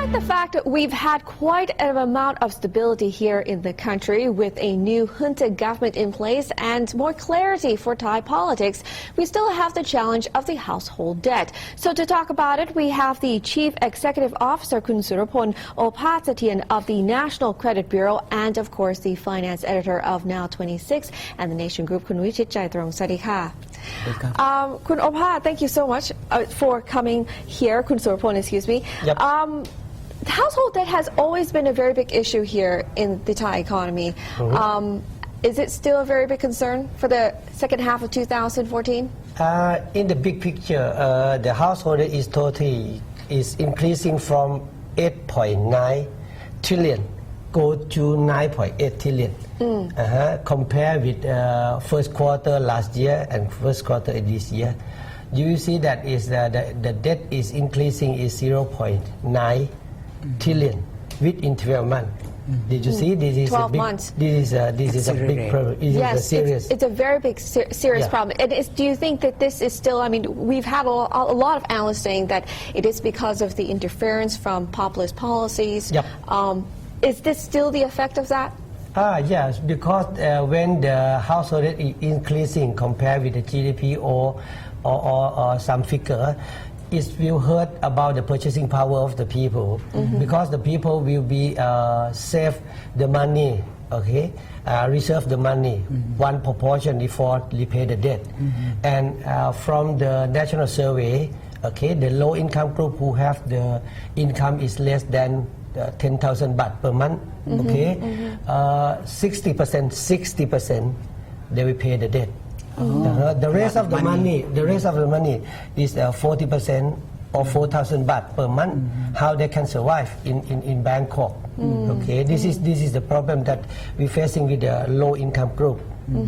Despite the fact that we've had quite an amount of stability here in the country with a new junta government in place and more clarity for Thai politics, we still have the challenge of the household debt. So to talk about it, we have the Chief Executive Officer Kun Surapon Opasatian of the National Credit Bureau and of course the Finance Editor of NOW26 and the Nation Group Kun Wichit Chaitrong. Sawasdee ka. Kun Opa, thank you so much for coming here. Kun Surapon, excuse me. Yep. Household debt has always been a very big issue here in the Thai economy. Is it still a very big concern for the second half of 2014? In the big picture, the household debt is increasing from 8.9 trillion go to 9.8 trillion. Compare with first quarter last year and first quarter this year, you see that is the debt is increasing is 0.9 trillion within 12 months. Did you see? This is 12 a big, months. This is a big problem. Yes, it's a very big, serious problem. And do you think that this is still, I mean, we've had a lot of analysts saying that it is because of the interference from populist policies. Yep. Is this still the effect of that? Yes, because when the household debt is increasing compared with the GDP or some figure, it will hurt about the purchasing power of the people, because the people will be save the money, okay, reserve the money, one proportion before repay the debt. And from the national survey, okay, the low income group who have the income is less than 10,000 baht per month, okay, 60% they will pay the debt. The rest of the money is 40% or 4,000 baht per month. How they can survive in Bangkok? Okay, this is the problem that we're facing with the low income group.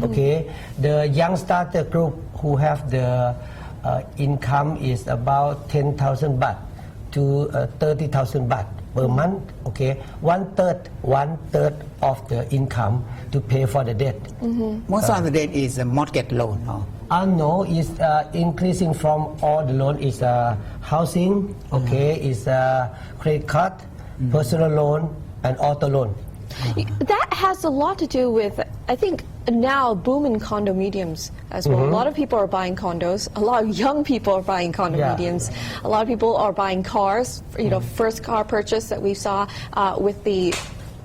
Okay, the young starter group who have the income is about 10,000 baht to 30,000 baht per month. Okay, one third of the income to pay for the debt. Most of the debt is a mortgage loan. No, it's increasing from all the loan is housing. Okay, is credit card, personal loan, and auto loan. That has a lot to do with, I think, now booming condominiums as well. A lot of people are buying condos. A lot of young people are buying condominiums. A lot of people are buying cars. You know, first car purchase that we saw with the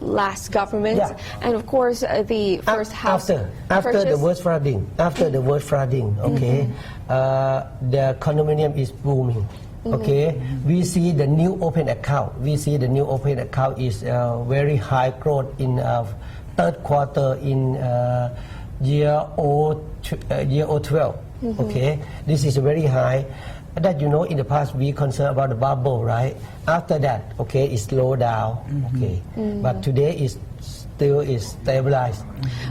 last government, and of course the first house after the worst flooding. Okay, the condominium is booming. Okay, we see the new open account. Is very high growth in third quarter in year 2012. Okay, this is very high. That you know, in the past we concerned about the bubble, right? After that, okay, it slowed down. Okay, but today is still stabilized.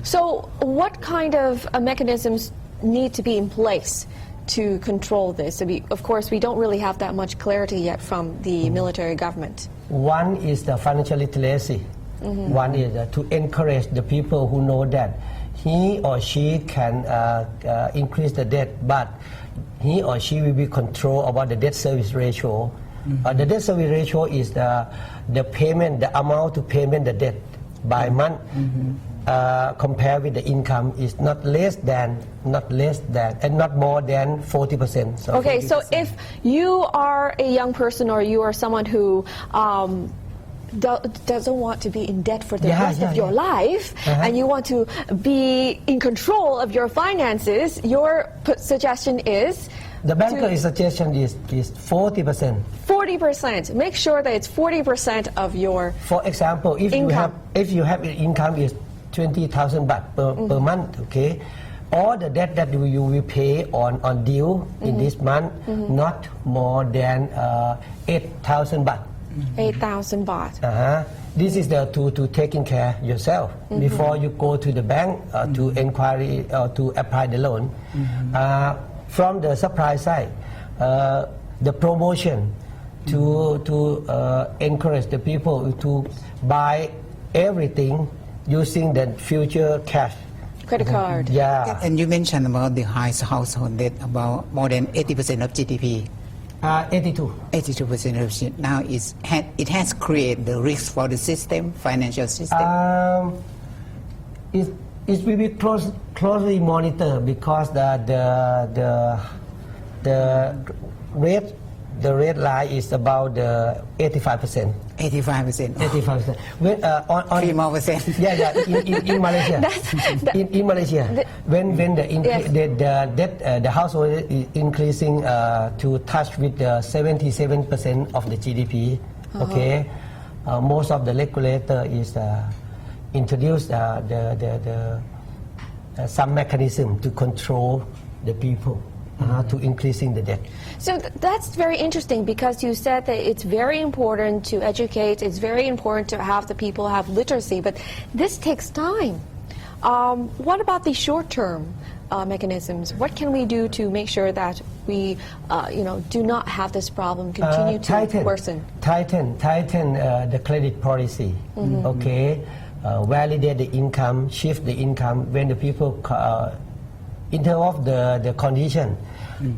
So, what kind of mechanisms need to be in place to control this? I mean, of course, we don't really have that much clarity yet from the military government. One is the financial literacy. One is to encourage the people who know that he or she can increase the debt, but he or she will be control about the debt service ratio. The debt service ratio is the payment, the amount to payment the debt by month. Compared with the income is not less than, and not more than 40%. So okay, 40%. so if you are a young person or you are someone who doesn't want to be in debt for the rest of your life, and you want to be in control of your finances, your suggestion is? The banker's suggestion is 40%. 40%. Make sure that it's 40% of your For example, if income. you have an income is 20,000 baht per month, okay, all the debt that you will pay on due in this month, not more than 8,000 baht. 8,000 baht. This is the to taking care yourself before you go to the bank to inquiry or to apply the loan. From the supply side, the promotion to encourage the people to buy everything using the future cash. Credit card. And you mentioned about the high household debt, about more than 80% of GDP. 82. 82% reduction. Now it has created the risk for the system, financial system. It will be closely monitored because the red line is about 85%. 85%. 85%. When, on 3 more percent. Yeah. In Malaysia, in Malaysia, when the household is increasing to touch with 77% of the GDP, okay, most of the regulator is introduce some mechanism to control the people. To increasing the debt. So that's very interesting because you said that it's very important to educate, it's very important to have the people have literacy, but this takes time. What about the short-term mechanisms? What can we do to make sure that we, do not have this problem continue to worsen? Tighten the credit policy. Okay, validate the income, shift the income when the people. In terms of the condition,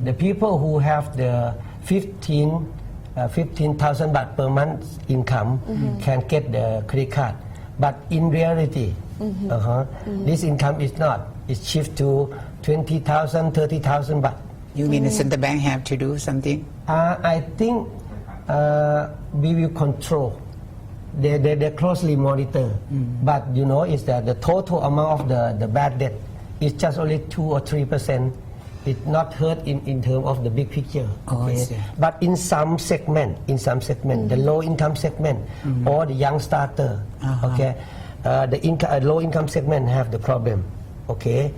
the people who have the 15,000 baht per month income can get the credit card. But in reality, this income is not. It's shift to 20,000, 30,000 baht. You mean the central bank have to do something? I think we will control. They closely monitor. But is that the total amount of the bad debt is just only 2 or 3%. It's not hurt in terms of the big picture. Okay? But in some segment, the low income segment or the young starter, okay, the low income segment have the problem. Okay,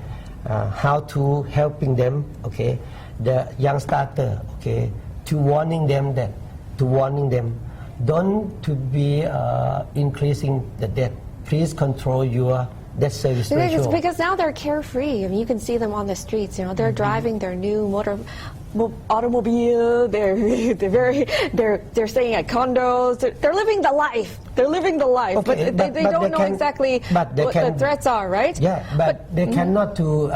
how to helping them? Okay, the young starter. Okay, to warning them don't to be increasing the debt. Please control your debt service ratio. Because now they're carefree. I mean, you can see them on the streets. They're driving their new automobile. They're staying at condos. They're living the life. Okay, but they don't know exactly what the threats are, right? Yeah, but they cannot to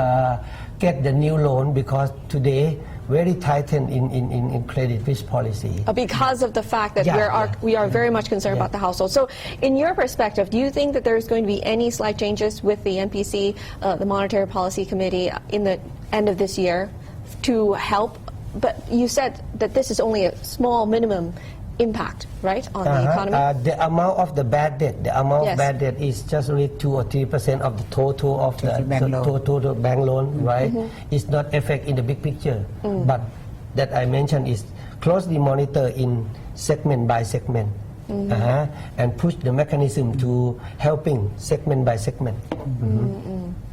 get the new loan because today very tightened in credit risk policy. Because of the fact that we are very much concerned about the household. So in your perspective, do you think that there's going to be any slight changes with the MPC, the Monetary Policy Committee, in the end of this year to help? But you said that this is only a small minimum impact, right, on the economy? The amount of the bad debt, is just only 2 or 3% of the total of the total bank loan, right? It's not affect in the big picture, but that I mentioned is closely monitor in segment by segment, and push the mechanism to helping segment by segment.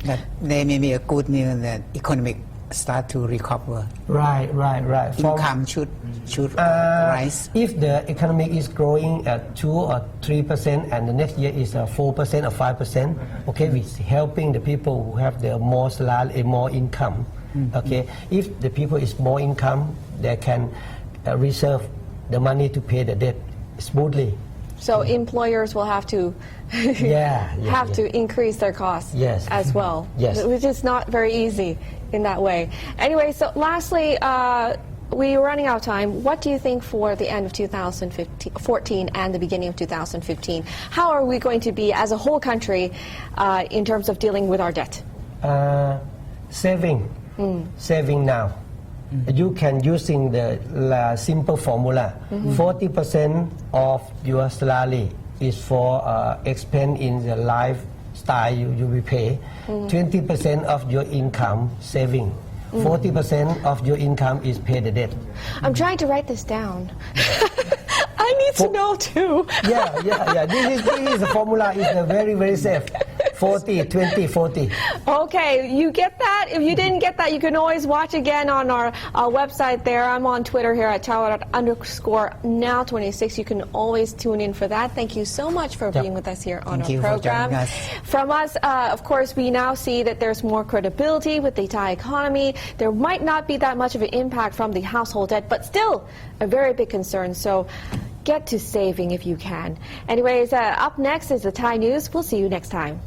But there may be a good news that economic start to recover. Right. Income should rise. If the economy is growing at 2 or 3% and the next year is 4% or 5%, okay, we're helping the people who have the more salary, more income. Okay, if the people is more income, they can reserve the money to pay the debt smoothly. So employers will have to to increase their costs as well, which is not very easy in that way. Anyway, so lastly, we're running out of time. What do you think for the end of 2014 and the beginning of 2015? How are we going to be as a whole country in terms of dealing with our debt? Saving now. You can using the simple formula. 40% of your salary is for expense in the lifestyle you will pay. 20% of your income saving. 40% of your income is pay the debt. I'm trying to write this down. I need to know too. Yeah. This is the formula. It's very, very safe. 40, 20, 40. Okay, you get that? If you didn't get that, you can always watch again on our website there. I'm on Twitter here at @_now26. You can always tune in for that. Thank you so much for being with us here on our program. From us, of course, we now see that there's more credibility with the Thai economy. There might not be that much of an impact from the household debt, but still a very big concern. So get to saving if you can. Anyways, up next is the Thai news. We'll see you next time.